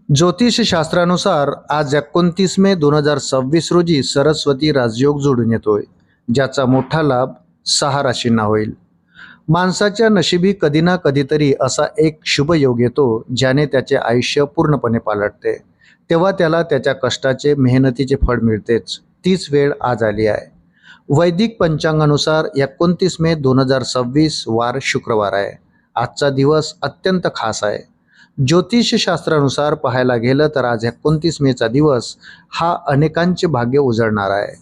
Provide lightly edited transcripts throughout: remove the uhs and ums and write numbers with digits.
ज्योतिष शास्त्रानुसार आज 29 मे 2026 रोजी सरस्वती राजयोग जोडून येतोय, ज्याचा मोठा लाभ 6 राशींना होईल. माणसाच्या नशिबी कधी ना कधीतरी असा एक शुभ योग येतो ज्याने त्याचे आयुष्य पूर्णपणे पालटते. तेव्हा त्याला त्याच्या कष्टाचे मेहनतीचे फळ मिळतेच. तीच वेळ आज आली आहे. वैदिक पंचांगानुसार 29 मे 2026 वार शुक्रवार आहे. आजचा दिवस अत्यंत खास आहे. ज्योतिषशास्त्रानुसार पाहायला गेलं तर आज 29 मेचा दिवस हा अनेकांचे भाग्य उजळणार आहे.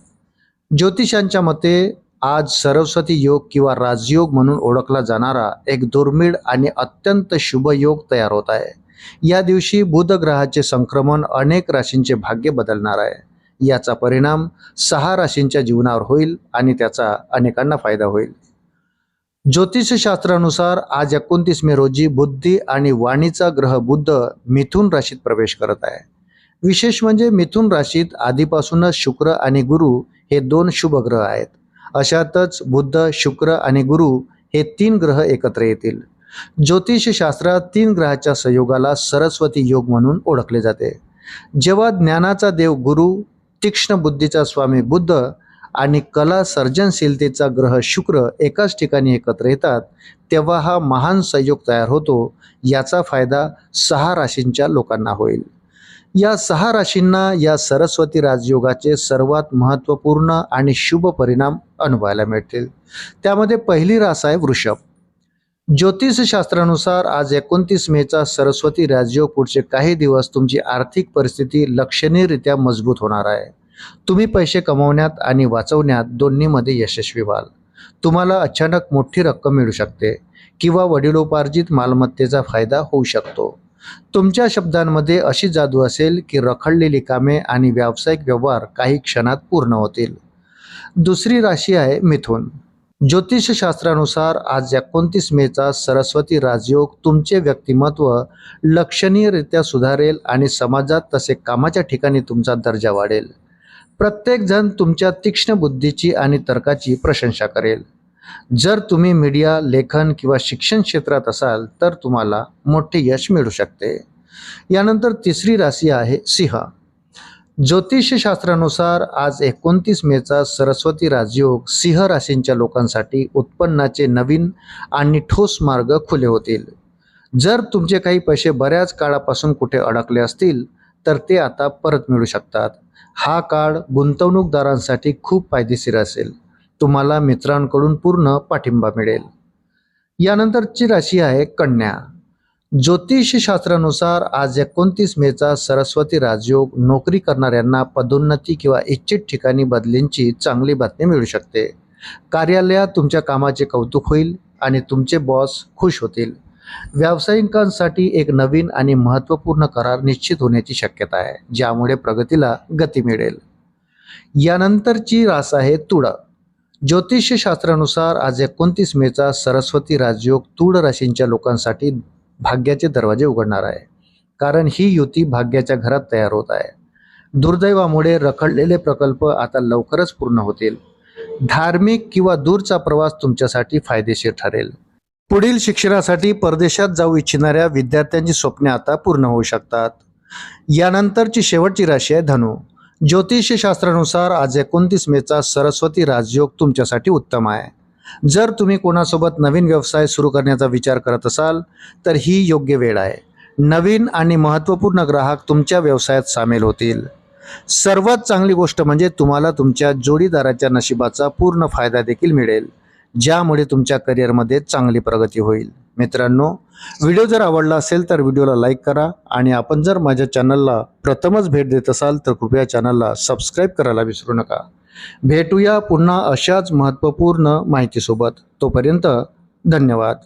ज्योतिषांच्या मते आज सरस्वती योग किंवा राजयोग म्हणून ओळखला जाणारा एक दुर्मिळ आणि अत्यंत शुभ योग तयार होत आहे. या दिवशी बुध ग्रहाचे संक्रमण अनेक राशींचे भाग्य बदलणार आहे. याचा परिणाम 6 राशींच्या जीवनावर होईल आणि त्याचा अनेकांना फायदा होईल. ज्योतिषशास्त्रानुसार आज 29 मे रोजी बुद्धी आणि वाणीचा ग्रह बुध मिथुन राशीत प्रवेश करत आहे. विशेष म्हणजे मिथुन राशीत आधीपासूनच शुक्र आणि गुरु हे 2 शुभ ग्रह आहेत. अशातच बुध, शुक्र आणि गुरु हे 3 ग्रह एकत्र येतील. ज्योतिषशास्त्रात 3 ग्रहाच्या संयोगाला सरस्वती योग म्हणून ओळखले जाते. जेव्हा ज्ञानाचा देव गुरु, तीक्ष्ण बुद्धीचा स्वामी बुद्ध आणि कला सर्जनशीलतेचा ग्रह शुक्र एकाच ठिकाणी एकत्र येतात, तेव्हा हा महान संयोग तयार होतो. याचा फायदा 6 राशींच्या लोकांना होईल. या 6 राशींना या सरस्वती राजयोगाचे सर्वात महत्त्वपूर्ण आणि शुभ परिणाम अनुभवायला मिळतील. त्यामध्ये पहिली रास आहे वृषभ. ज्योतिषशास्त्रानुसार आज 29 मेचा सरस्वती राजयोग पुढचे काही दिवस तुमची आर्थिक परिस्थिती लक्षणीयरित्या मजबूत होणार आहे. तुम्ही पैसे कमवण्यात आणि वाचवण्यात दोन्हीमध्ये यशस्वी व्हाल. तुम्हाला अचानक मोठी रक्कम मिळू शकते किंवा वडिलोपार्जित मालमत्तेचा फायदा होऊ शकतो. तुमच्या शब्दांमध्ये अशी जादू असेल की रखडलेली कामे आणि व्यावसायिक व्यवहार काही क्षणात पूर्ण होतील. दुसरी राशी आहे मिथुन. ज्योतिषशास्त्रानुसार आज 29 मेचा सरस्वती राजयोग तुमचे व्यक्तिमत्व लक्षणीयरित्या सुधारेल आणि समाजात तसे कामाच्या ठिकाणी तुमचा दर्जा वाढेल. प्रत्येक जण तुमच्या तीक्ष्ण बुद्धीची आणि तर्काची प्रशंसा करेल. जर तुम्ही मीडिया, लेखन किंवा शिक्षण क्षेत्रात असाल तर तुम्हाला मोठे यश मिळू शकते. यानंतर तिसरी राशी आहे सिंह. ज्योतिषशास्त्रानुसार आज 29 मेचा सरस्वती राजयोग सिंह राशींच्या लोकांसाठी उत्पन्नाचे नवीन आणि ठोस मार्ग खुले होतील. जर तुमचे काही पैसे बऱ्याच काळापासून कुठे अडकले असतील तर ते आता परत मिळू शकतात. हा काळ गुंतवणूकदारांसाठी खूप फायदेशीर असेल. तुम्हाला मित्रांकडून पूर्ण पाठिंबा मिळेल. यानंतरची राशी आहे कन्या. ज्योतिषशास्त्रानुसार आज 29 मेचा सरस्वती राजयोग नोकरी करणाऱ्यांना पदोन्नती किंवा इच्छित ठिकाणी बदलींची चांगली बातमी मिळू शकते. कार्यालयात तुमच्या कामाचे कौतुक होईल आणि तुमचे बॉस खुश होतील. व्यावसायिकांसाठी एक नवीन आणि महत्त्वपूर्ण करार निश्चित होण्याची शक्यता आहे, ज्यामुळे प्रगतीला गती मिळेल. यानंतरची रास आहे तुळ. ज्योतिषशास्त्रानुसार आज 29 मेचा सरस्वती राजयोग तुळ राशींच्या लोकांसाठी भाग्याचे दरवाजे उघडणार आहे, कारण ही युती भाग्याच्या घरात तयार होत आहे. दुर्दैवामुळे रखडलेले प्रकल्प आता लवकरच पूर्ण होतील. धार्मिक किंवा दूरचा प्रवास तुमच्यासाठी फायदेशीर ठरेल. पुढील शिक्षणासाठी परदेशात जाऊ इच्छिणाऱ्या विद्यार्थ्यांची स्वप्ने आता पूर्ण होऊ शकतात. यानंतरची शेवटची राशी आहे धनु. ज्योतिषशास्त्रानुसार आज 29 मेचा सरस्वती राजयोग तुमच्यासाठी उत्तम आहे. जर तुम्ही कोणासोबत नवीन व्यवसाय सुरू करण्याचा विचार करत असाल तर ही योग्य वेळ आहे. नवीन आणि महत्त्वपूर्ण ग्राहक तुमच्या व्यवसायात सामील होतील. सर्वात चांगली गोष्ट म्हणजे तुम्हाला तुमच्या जोडीदाराच्या नशिबाचा पूर्ण फायदा देखील मिळेल, ज्यामुळे तुमच्या करिअरमध्ये चांगली प्रगती होईल. मित्रांनो, व्हिडिओ जर आवडला असेल तर व्हिडिओला लाईक करा आणि आपण जर माझ्या चॅनलला प्रथमच भेट देत असाल तर कृपया चॅनलला सबस्क्राईब करायला विसरू नका. भेटूया पुन्हा अशाच महत्त्वपूर्ण माहितीसोबत. तोपर्यंत धन्यवाद.